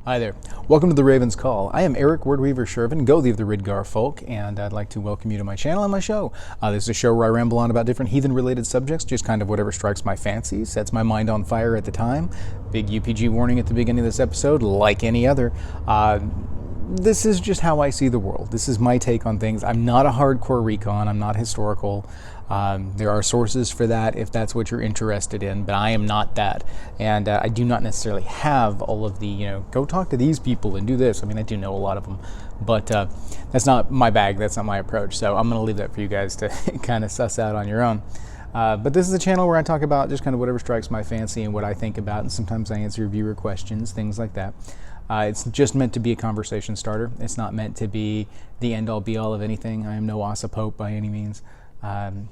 Hi there. Welcome to the Raven's Call. I am Eric Wordweaver Sjerven, Gothi of the Ridgar folk, and I'd like to welcome you to my channel and my show. This is a show where I ramble on about different heathen-related subjects, just kind of whatever strikes my fancy, sets my mind on fire at the time. Big UPG warning at the beginning of this episode, like any other. This is just how I see the world. This is my take on things. I'm not a hardcore recon. I'm not historical. There are sources for that if that's what you're interested in, but I am not that. And I do not necessarily have all of the, go talk to these people and do this. I mean, I do know a lot of them, but that's not my bag. That's not my approach. So I'm going to leave that for you guys to kind of suss out on your own. But this is a channel where I talk about just kind of whatever strikes my fancy and what I think about, and sometimes I answer viewer questions, things like that. It's just meant to be a conversation starter. It's not meant to be the end-all be-all of anything. I am no Asa Pope by any means.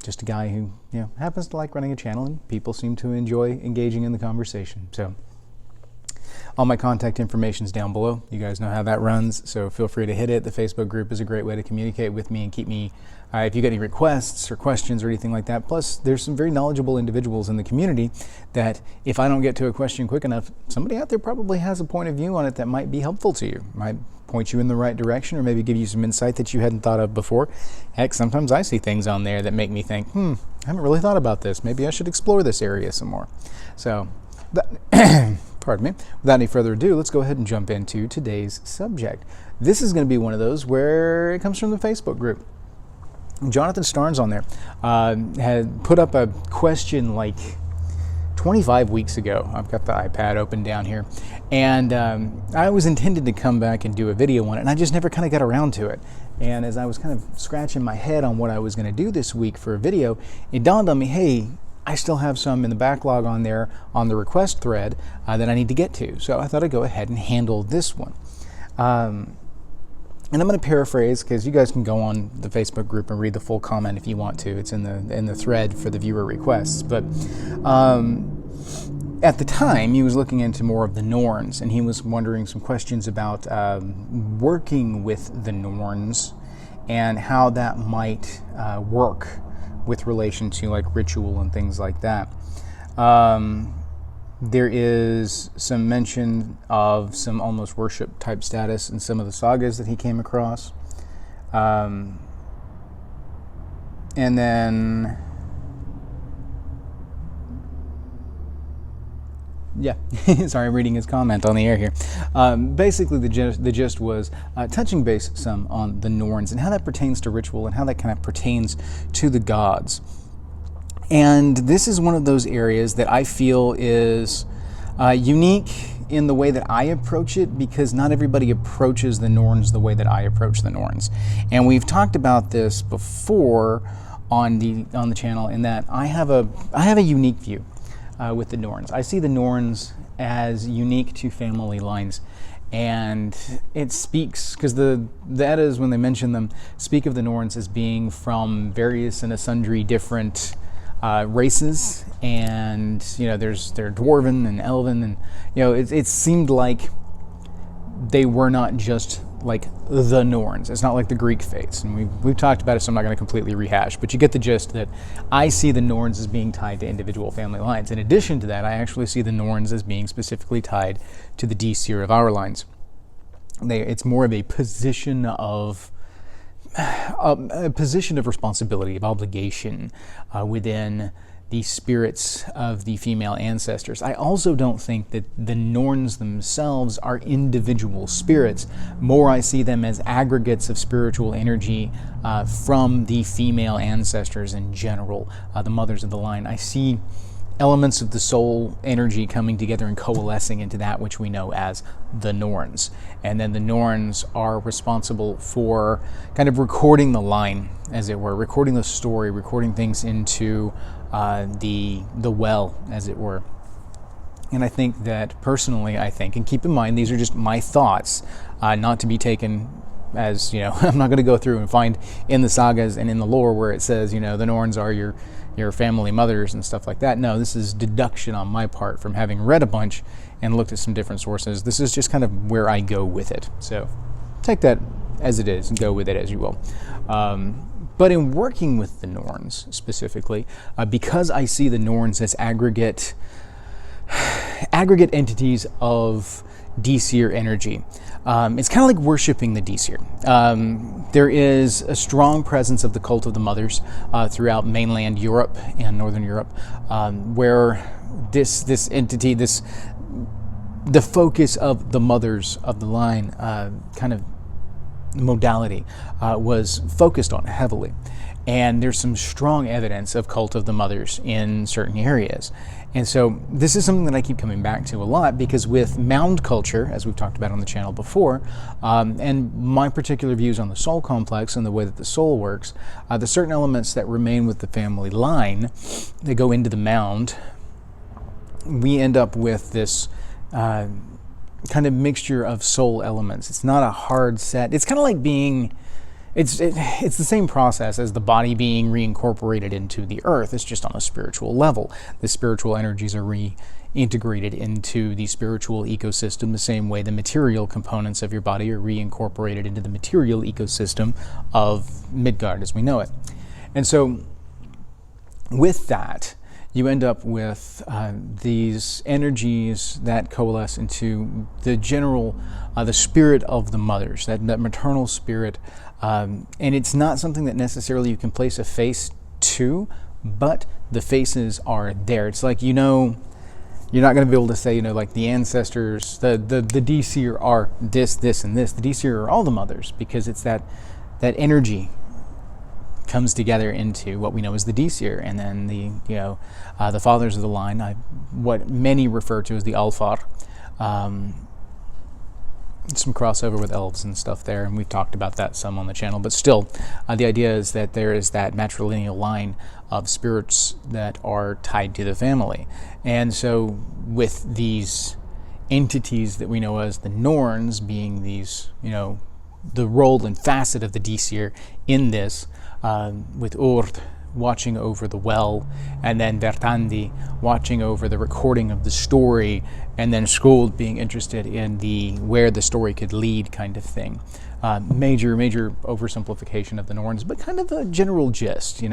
Just a guy who happens to like running a channel, and people seem to enjoy engaging in the conversation. So all my contact information is down below. You guys know how that runs, so feel free to hit it. The Facebook group is a great way to communicate with me and keep me, if you get any requests or questions or anything like that. Plus, there's some very knowledgeable individuals in the community that if I don't get to a question quick enough, somebody out there probably has a point of view on it that might be helpful to you, might point you in the right direction, or maybe give you some insight that you hadn't thought of before. Heck, sometimes I see things on there that make me think, I haven't really thought about this. Maybe I should explore this area some more. So, pardon me. Without any further ado, let's go ahead and jump into today's subject. This is going to be one of those where it comes from the Facebook group. Jonathan Starnes on there had put up a question like 25 weeks ago. I've got the iPad open down here, and I was intended to come back and do a video on it, and I just never kind of got around to it. And as I was kind of scratching my head on what I was going to do this week for a video, it dawned on me, hey, I still have some in the backlog on there on the request thread that I need to get to. So I thought I'd go ahead and handle this one. And I'm going to paraphrase, because you guys can go on the Facebook group and read the full comment if you want to. It's in the thread for the viewer requests. But at the time, he was looking into more of the Norns, and he was wondering some questions about working with the Norns and how that might work with relation to like ritual and things like that. There is some mention of some almost worship type status in some of the sagas that he came across. And then, sorry, I'm reading his comment on the air here. Basically, the gist was touching base some on the Norns and how that pertains to ritual and how that kind of pertains to the gods. And this is one of those areas that I feel is unique in the way that I approach it, because not everybody approaches the Norns the way that I approach the Norns. And we've talked about this before on the channel, in that I have a unique view with the Norns. I see the Norns as unique to family lines. And it speaks, because the Eddas, when they mention them, speak of the Norns as being from various and sundry different races, and they're dwarven and elven, and it seemed like they were not just like the Norns. It's not like the Greek faiths, and we've talked about it, so I'm not going to completely rehash, but you get the gist that I see the Norns as being tied to individual family lines. In addition to that, I actually see the Norns as being specifically tied to the D-Seer of our lines. It's more of a position of responsibility, of obligation within the spirits of the female ancestors. I also don't think that the Norns themselves are individual spirits. More, I see them as aggregates of spiritual energy from the female ancestors in general, the mothers of the line. I see elements of the soul energy coming together and coalescing into that which we know as the Norns. And then the Norns are responsible for kind of recording the line, as it were, recording the story, recording things into the well, as it were. And I think that, personally, and keep in mind, these are just my thoughts, not to be taken as, I'm not going to go through and find in the sagas and in the lore where it says, the Norns are your family mothers and stuff like that. No, this is deduction on my part from having read a bunch and looked at some different sources. This is just kind of where I go with it. So take that as it is and go with it as you will. But in working with the Norns specifically, because I see the Norns as aggregate entities of Disir energy. It's kind of like worshiping the Disir. There is a strong presence of the cult of the mothers throughout mainland Europe and Northern Europe, where this entity, the focus of the mothers of the line kind of modality was focused on heavily. And there's some strong evidence of cult of the mothers in certain areas. And so this is something that I keep coming back to a lot, because with mound culture, as we've talked about on the channel before, and my particular views on the soul complex and the way that the soul works, there's certain elements that remain with the family line that go into the mound. We end up with this kind of mixture of soul elements. It's not a hard set. It's kind of like being... It's the same process as the body being reincorporated into the earth. It's just on a spiritual level. The spiritual energies are reintegrated into the spiritual ecosystem the same way the material components of your body are reincorporated into the material ecosystem of Midgard as we know it. And so with that, you end up with these energies that coalesce into the general, the spirit of the mothers, that maternal spirit. And it's not something that necessarily you can place a face to, but the faces are there. It's like, you're not going to be able to say, like the ancestors, the Disir are this, and this. The Disir are all the mothers, because it's that energy comes together into what we know as the Disir, and then the fathers of the line, what many refer to as the Alfar. Some crossover with elves and stuff there, and we've talked about that some on the channel, but still, the idea is that there is that matrilineal line of spirits that are tied to the family. And so with these entities that we know as the Norns being these, the role and facet of the Disir in this, with Urd watching over the well, and then Vertandi watching over the recording of the story, and then Skuld being interested in where the story could lead kind of thing. Major oversimplification of the Norns, but kind of a general gist,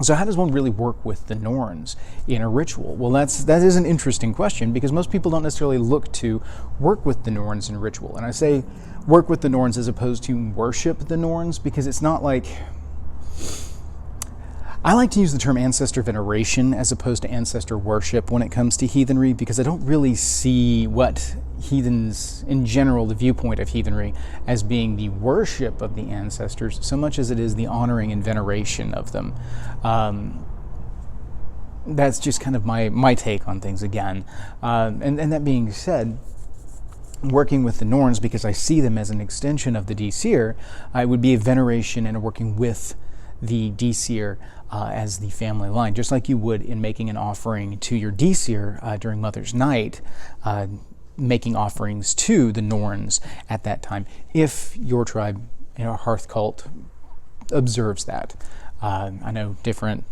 So how does one really work with the Norns in a ritual? Well, that is an interesting question, because most people don't necessarily look to work with the Norns in ritual. And I say work with the Norns as opposed to worship the Norns, because it's not like... I like to use the term ancestor veneration as opposed to ancestor worship when it comes to heathenry, because I don't really see what heathens, in general, the viewpoint of heathenry, as being the worship of the ancestors so much as it is the honoring and veneration of them. That's just kind of my take on things again. And that being said, working with the Norns, because I see them as an extension of the Disir, it would be a veneration and a working with the Disir as the family line, just like you would in making an offering to your Disir during Mother's Night, making offerings to the Norns at that time, if your tribe, hearth cult, observes that. I know different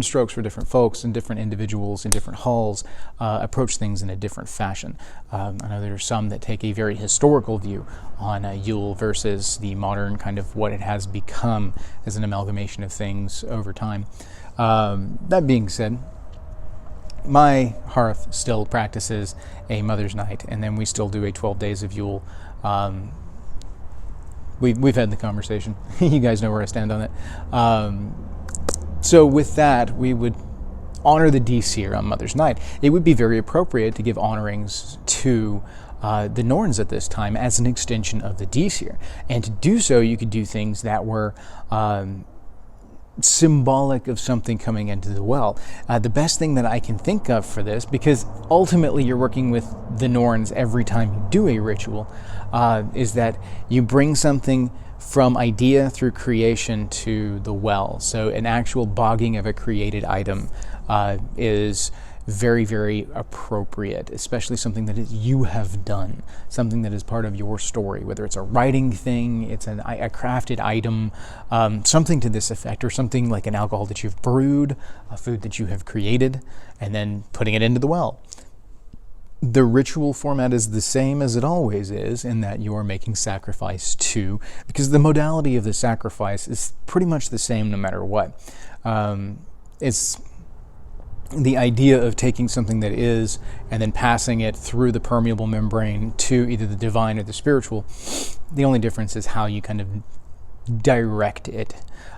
strokes for different folks, and different individuals in different halls approach things in a different fashion. I know there are some that take a very historical view on Yule versus the modern kind of what it has become as an amalgamation of things over time. That being said, my hearth still practices a Mother's Night, and then we still do a 12 days of Yule. We've had the conversation. You guys know where I stand on it. So with that, we would honor the Disir on Mother's Night. It would be very appropriate to give honorings to the Norns at this time as an extension of the Disir. And to do so, you could do things that were symbolic of something coming into the well. The best thing that I can think of for this, because ultimately you're working with the Norns every time you do a ritual, is that you bring something from idea through creation to the well. So an actual bogging of a created item is very, very appropriate, especially something that you have done, something that is part of your story, whether it's a writing thing, it's a crafted item, something to this effect, or something like an alcohol that you've brewed, a food that you have created, and then putting it into the well. The ritual format is the same as it always is, in that you are making sacrifice to, because the modality of the sacrifice is pretty much the same no matter what. the idea of taking something that is and then passing it through the permeable membrane to either the divine or the spiritual, the only difference is how you kind of direct it.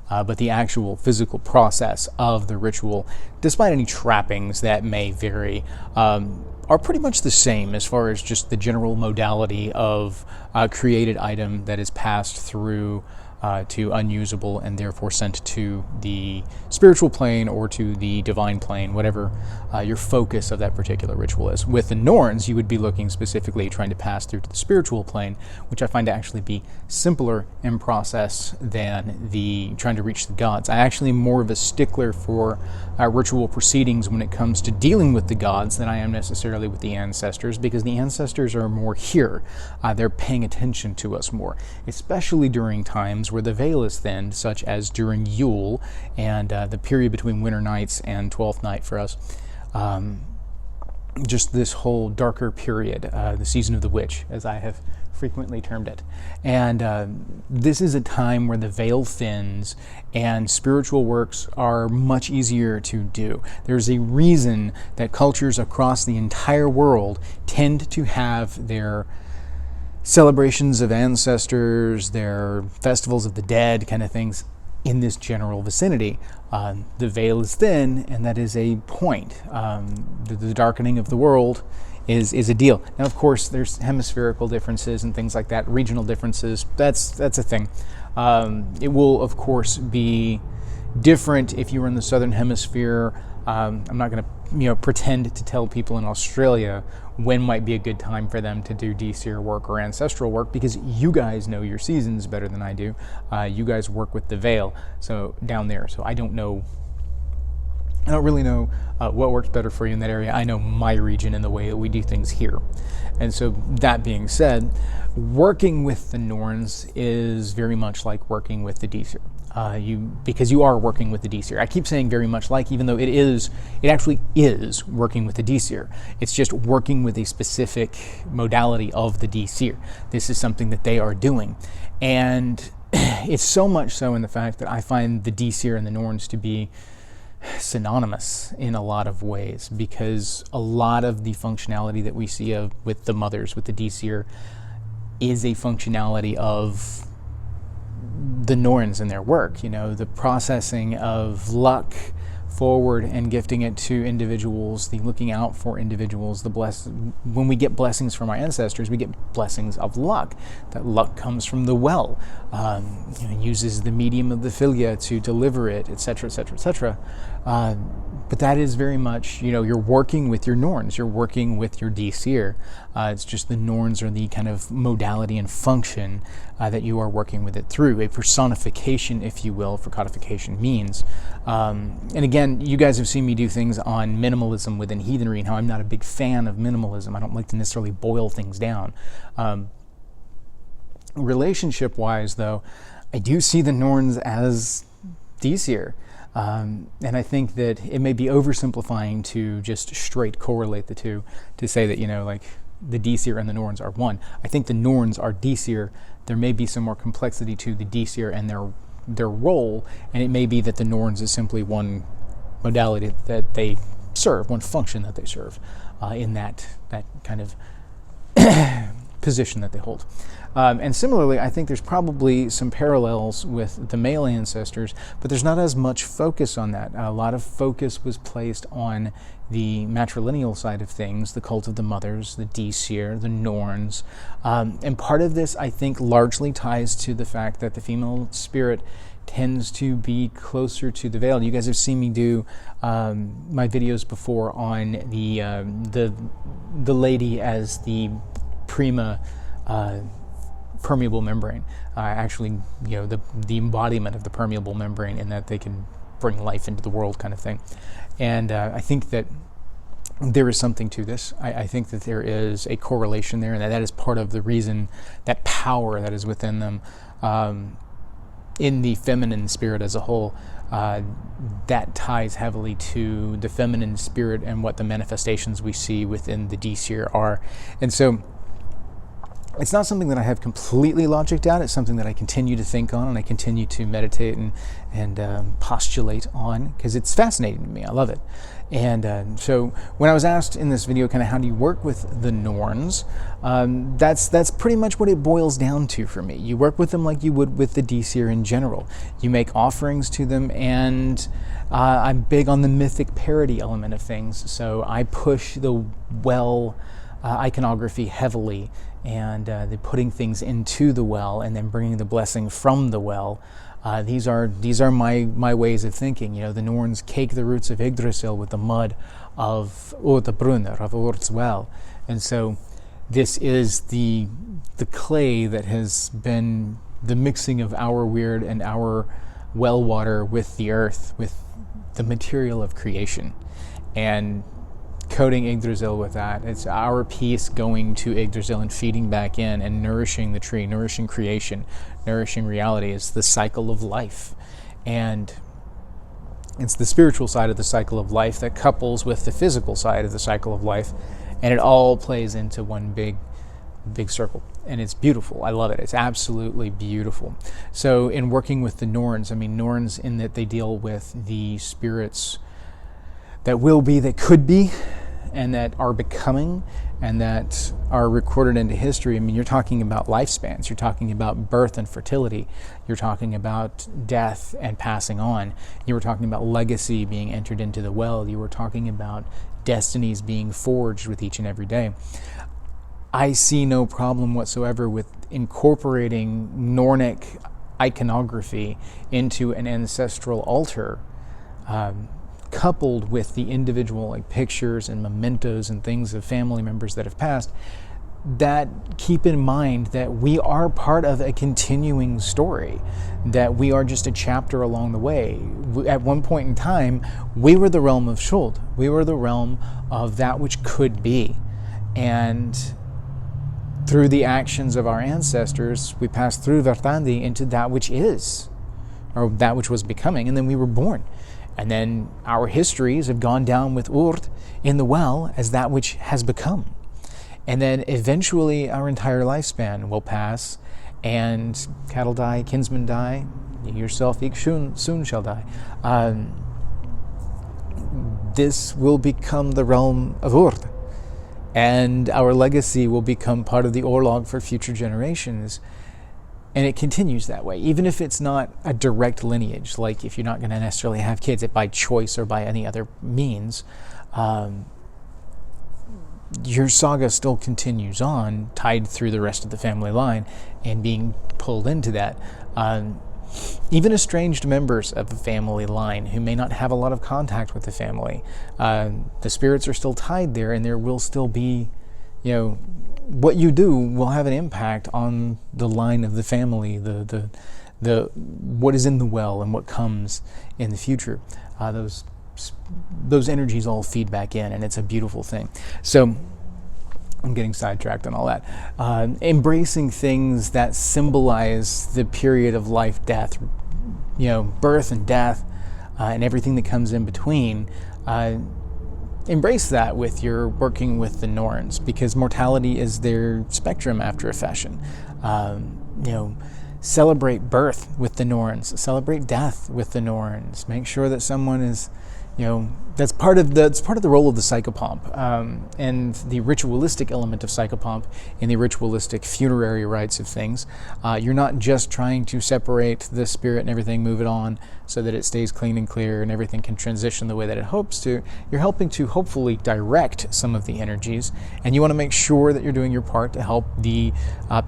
But the actual physical process of the ritual, despite any trappings that may vary, are pretty much the same as far as just the general modality of a created item that is passed through to unusable and therefore sent to the spiritual plane or to the divine plane, whatever your focus of that particular ritual is. With the Norns, you would be looking specifically trying to pass through to the spiritual plane, which I find to actually be simpler in process than the trying to reach the gods. I actually am more of a stickler for ritual proceedings when it comes to dealing with the gods than I am necessarily with the ancestors, because the ancestors are more here. They're paying attention to us more, especially during times where the veil is thinned, such as during Yule and the period between winter nights and 12th night for us. Just this whole darker period, the season of the witch, as I have frequently termed it. And this is a time where the veil thins and spiritual works are much easier to do. There's a reason that cultures across the entire world tend to have their celebrations of ancestors, their festivals of the dead kind of things in this general vicinity. The veil is thin, and that is a point. The darkening of the world is a deal. Now, of course, there's hemispherical differences and things like that, regional differences. That's a thing. It will, of course, be different if you were in the southern hemisphere. I'm not going to pretend to tell people in Australia when might be a good time for them to do DCR work or ancestral work, because you guys know your seasons better than I do. You guys work with the veil, so down there. So I don't really know what works better for you in that area. I know my region and the way that we do things here. And so that being said, working with the Norns is very much like working with the DCR. Because you are working with the DCR. I keep saying very much like, even though it actually is working with the DCR. It's just working with a specific modality of the DCR. This is something that they are doing. And it's so much so in the fact that I find the DCR and the Norns to be synonymous in a lot of ways, because a lot of the functionality that we see with the mothers, with the DCR, is a functionality of the Norns in their work. The processing of luck forward and gifting it to individuals, the looking out for individuals, when we get blessings from our ancestors, we get blessings of luck. That luck comes from the well, uses the medium of the filia to deliver it, etc., etc., etc. But that is very much, you're working with your Norns, you're working with your DCR. It's just the Norns are the kind of modality and function that you are working with it through, a personification, if you will, for codification means. And again, you guys have seen me do things on minimalism within heathenry and how I'm not a big fan of minimalism. I don't like to necessarily boil things down. Relationship-wise, though, I do see the Norns as DCR. And I think that it may be oversimplifying to just straight correlate the two, to say that, the DCR and the Norns are one. I think the Norns are DCR. There may be some more complexity to the DCR and their role, and it may be that the Norns is simply one modality that they serve, one function that they serve in that kind of position that they hold. And similarly, I think there's probably some parallels with the male ancestors, but there's not as much focus on that. A lot of focus was placed on the matrilineal side of things, the cult of the mothers, the DCR, the Norns. And part of this, I think, largely ties to the fact that the female spirit tends to be closer to the veil. You guys have seen me do my videos before on the lady as the prima permeable membrane. Actually, the embodiment of the permeable membrane, in that they can bring life into the world, kind of thing. And I think that there is something to this. I think that there is a correlation there, and that is part of the reason, that power that is within them in the feminine spirit as a whole, that ties heavily to the feminine spirit and what the manifestations we see within the DCR are. And so it's not something that I have completely logicked out. It's something that I continue to think on, and I continue to meditate and postulate on, because it's fascinating to me. I love it. And so when I was asked in this video kind of how do you work with the Norns, that's pretty much what it boils down to for me. You work with them like you would with the Disir in general. You make offerings to them, and I'm big on the mythic parody element of things, so I push the well iconography heavily, and the putting things into the well and then bringing the blessing from the well. These are my ways of thinking. You know, the Norns cake the roots of Yggdrasil with the mud of Urtabrunner, of Urt's well. And so this is the clay that has been the mixing of our weird and our well water with the earth, with the material of creation, and coating Yggdrasil with that. It's our piece going to Yggdrasil and feeding back in and nourishing the tree, nourishing creation, nourishing reality. It's the cycle of life. And it's the spiritual side of the cycle of life that couples with the physical side of the cycle of life. And it all plays into one big circle. And it's beautiful. I love it. It's absolutely beautiful. So in working with the Norns, I mean, Norns in that they deal with the spirits that will be, that could be, and that are becoming, and that are recorded into history. I mean, you're talking about lifespans. You're talking about birth and fertility. You're talking about death and passing on. You were talking about legacy being entered into the well. You were talking about destinies being forged with each and every day. I see no problem whatsoever with incorporating Nornic iconography into an ancestral altar, coupled with the individual like pictures and mementos and things of family members that have passed, that keep in mind that we are part of a continuing story, that we are just a chapter along the way. At one point in time, we were the realm of Skuld. We were the realm of that which could be. And through the actions of our ancestors, we passed through Vertandi into that which is, or that which was becoming, and then we were born. And then our histories have gone down with Urt in the well as that which has become. And then eventually our entire lifespan will pass, and cattle die, kinsmen die, you yourself soon shall die. This will become the realm of Urt, and our legacy will become part of the Orlog for future generations. And it continues that way, even if it's not a direct lineage, like if you're not going to necessarily have kids by choice or by any other means, your saga still continues on, tied through the rest of the family line and being pulled into that. Even estranged members of the family line who may not have a lot of contact with the family, the spirits are still tied there, and there will still be, you know, what you do will have an impact on the line of the family, the what is in the well and what comes in the future. Those energies all feed back in, and it's a beautiful thing. So I'm getting sidetracked on all that. Embracing things that symbolize the period of life, death, you know, birth and death, and everything that comes in between. Embrace that with your working with the Norns, because mortality is their spectrum after a fashion. You know, celebrate birth with the Norns, celebrate death with the Norns. Make sure that someone is, you know, that's part of the role of the psychopomp, and the ritualistic element of psychopomp in the ritualistic funerary rites of things. You're not just trying to separate the spirit and everything, move it on so that it stays clean and clear and everything can transition the way that it hopes to. You're helping to hopefully direct some of the energies, and you want to make sure that you're doing your part to help the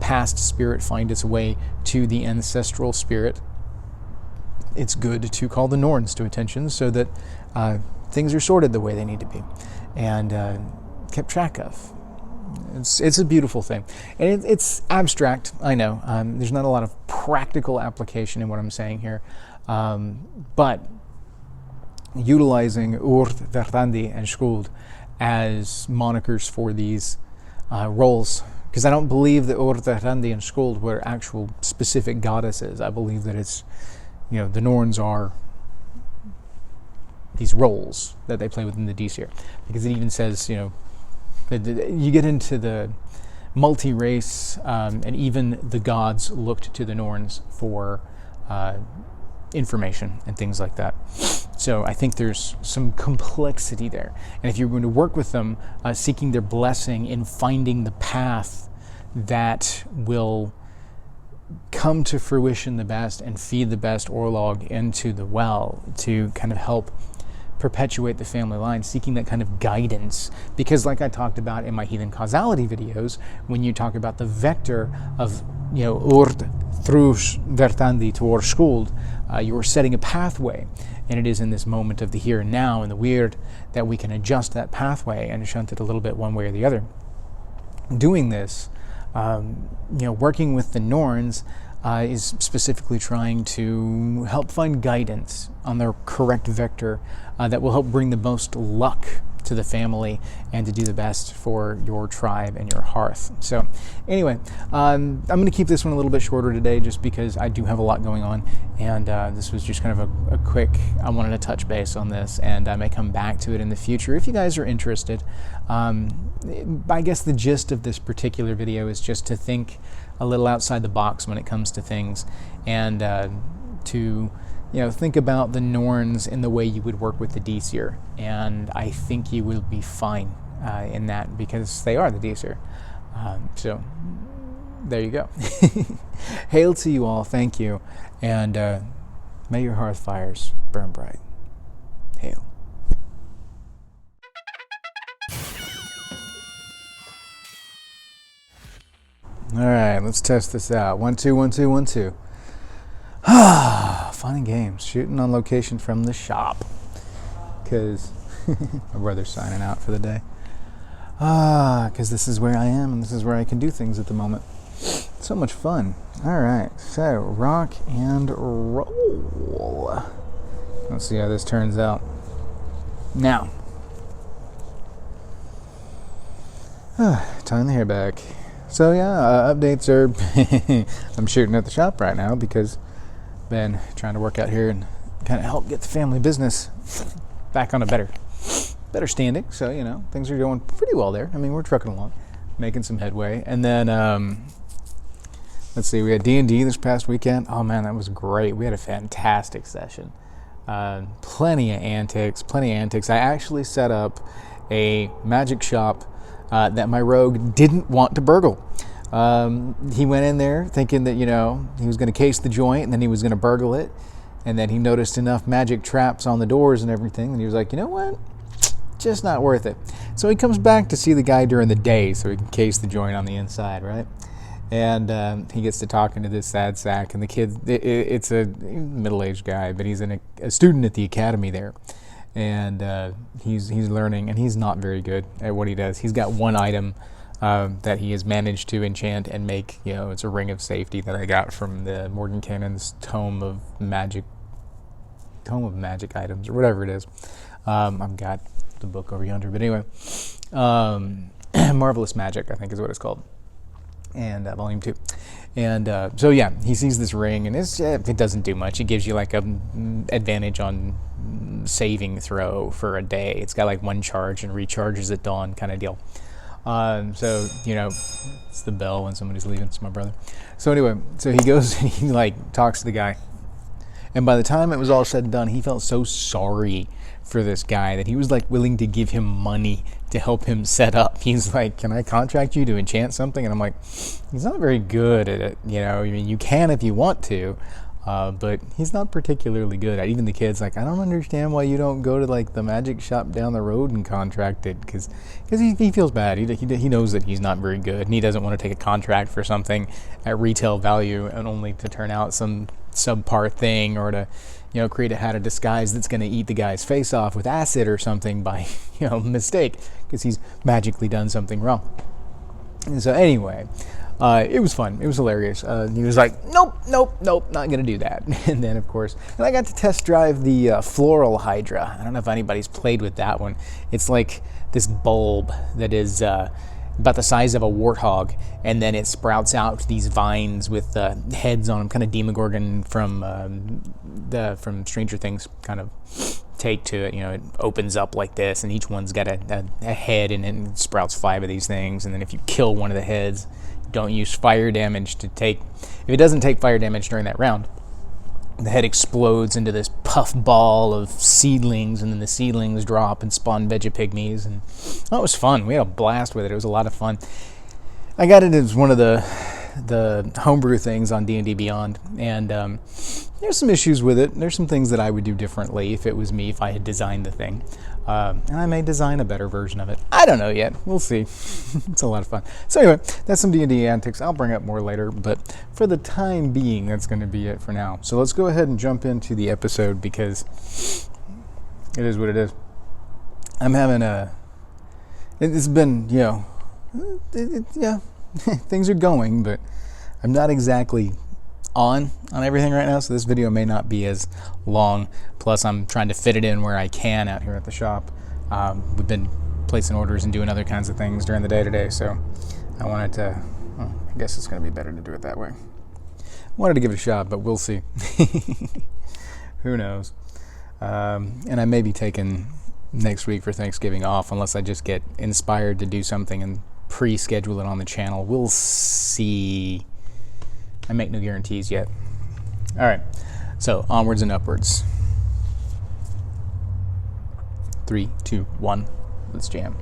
past spirit find its way to the ancestral spirit. It's good to call the Norns to attention so that things are sorted the way they need to be and kept track of. It's a beautiful thing. And it's abstract, I know. There's not a lot of practical application in what I'm saying here. But utilizing Urt, Vertandi, and Skuld as monikers for these roles, because I don't believe that Urt, Vertandi, and Skuld were actual specific goddesses. I believe that it's, you know, the Norns are these roles that they play within the Disir, because it even says, you know, that you get into the multi-race, and even the gods looked to the Norns for information and things like that. So I think there's some complexity there. And if you're going to work with them, seeking their blessing in finding the path that will come to fruition the best and feed the best Orlog into the well to kind of help perpetuate the family line, seeking that kind of guidance. Because like I talked about in my heathen causality videos, when you talk about the vector of, Urd Thrus Vertandi toward Skuld, you are setting a pathway. And it is in this moment of the here and now and the weird that we can adjust that pathway and shunt it a little bit one way or the other. Doing this, working with the Norns is specifically trying to help find guidance on their correct vector that will help bring the most luck to the family and to do the best for your tribe and your hearth. So anyway, I'm going to keep this one a little bit shorter today just because I do have a lot going on, and this was just kind of a quick, I wanted to touch base on this, and I may come back to it in the future if you guys are interested. I guess the gist of this particular video is just to think a little outside the box when it comes to things, and to think about the Norns in the way you would work with the Disir, and I think you will be fine in that because they are the Disir. So there you go. Hail to you all, thank you, and may your hearth fires burn bright. Hail. All right, let's test this out. 1 2 1 2 1 2. Fun and games, shooting on location from the shop because my brother's signing out for the day. Because this is where I am and this is where I can do things at the moment. So much fun. All right, so rock and roll. Let's see how this turns out. Now, tying the hair back. So yeah, updates are I'm shooting at the shop right now because been trying to work out here and kind of help get the family business back on a better standing. So things are going pretty well there. I mean, we're trucking along, making some headway. And then let's see, we had D&D this past weekend. Oh man, that was great. We had a fantastic session. Plenty of antics. I actually set up a magic shop that my rogue didn't want to burgle. He went in there thinking that, he was going to case the joint and then he was going to burgle it. And then he noticed enough magic traps on the doors and everything. And he was like, you know what? Just not worth it. So he comes back to see the guy during the day so he can case the joint on the inside, right? And he gets to talking to this sad sack. And the kid, it's a middle-aged guy, but he's a student at the academy there. And he's learning, and he's not very good at what he does. He's got one item that he has managed to enchant and make, it's a ring of safety that I got from the Mordenkanon's Tome of Magic items, or whatever it is. I've got the book over yonder, but anyway, Marvelous Magic, I think is what it's called, and volume 2. And so yeah, he sees this ring, and it doesn't do much. It gives you like a advantage on saving throw for a day. It's got like 1 charge and recharges at dawn kind of deal. So it's the bell when somebody's leaving. It's my brother. So anyway, so he goes and he like talks to the guy, and by the time it was all said and done, he felt so sorry for this guy that he was like willing to give him money to help him set up. He's like, can I contract you to enchant something? And I'm like, he's not very good at it. I mean, you can if you want to, but he's not particularly good at it. Even the kid's like, I don't understand why you don't go to like the magic shop down the road and contract it, because he feels bad. He knows that he's not very good, and he doesn't want to take a contract for something at retail value and only to turn out some subpar thing, or to create a hat of disguise that's going to eat the guy's face off with acid or something by mistake, because he's magically done something wrong. And so anyway, it was fun. It was hilarious. He was like, nope, not going to do that. And then, of course, I got to test drive the Floral Hydra. I don't know if anybody's played with that one. It's like this bulb that is about the size of a warthog, and then it sprouts out these vines with heads on them, kind of Demogorgon from Stranger Things kind of take to it. You know, it opens up like this, and each one's got a head, and it sprouts 5 of these things. And then if you kill one of the heads, don't use fire damage to take. If it doesn't take fire damage during that round, the head explodes into this puff ball of seedlings, and then the seedlings drop and spawn vegapygmies. And it was fun. We had a blast with it. It was a lot of fun. I got it as one of the homebrew things on D&D Beyond, and there's some issues with it. There's some things that I would do differently if it was me, if I had designed the thing. And I may design a better version of it. I don't know yet. We'll see. It's a lot of fun. So anyway, that's some D&D antics. I'll bring up more later, but for the time being, that's going to be it for now. So let's go ahead and jump into the episode, because it is what it is. I'm having it's been, you know, yeah, things are going, but I'm not exactly on everything right now, so this video may not be as long. Plus, I'm trying to fit it in where I can out here at the shop. We've been placing orders and doing other kinds of things during the day today, so I wanted to, well, I guess it's going to be better to do it that way. I wanted to give it a shot, but we'll see. Who knows? And I may be taking next week for Thanksgiving off, unless I just get inspired to do something and pre-schedule it on the channel. We'll see. I make no guarantees yet. All right, so onwards and upwards. 3, 2, 1, let's jam.